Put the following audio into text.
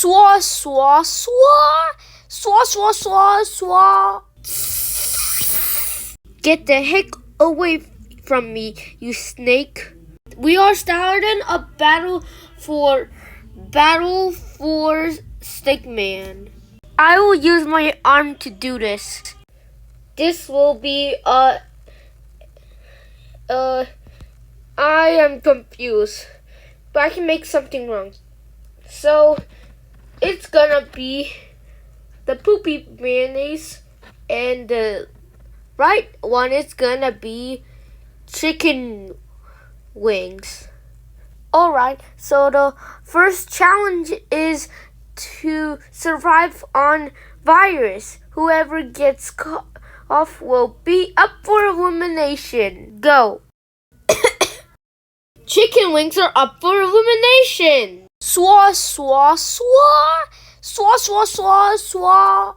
Swa, swa, swa. Swa, swa, swa, swa. Get the heck away from me, you snake. We are starting a battle for Snake Man. I will use my arm to do this. This will be I am confused, but I can make something wrong. So it's gonna be the poopy mayonnaise, and the right one is gonna be chicken wings. Alright, so the first challenge is to survive on virus. Whoever gets off will be up for elimination. Go! Chicken wings are up for elimination! Swa, swa, swa! Swa, swa, swa, swa!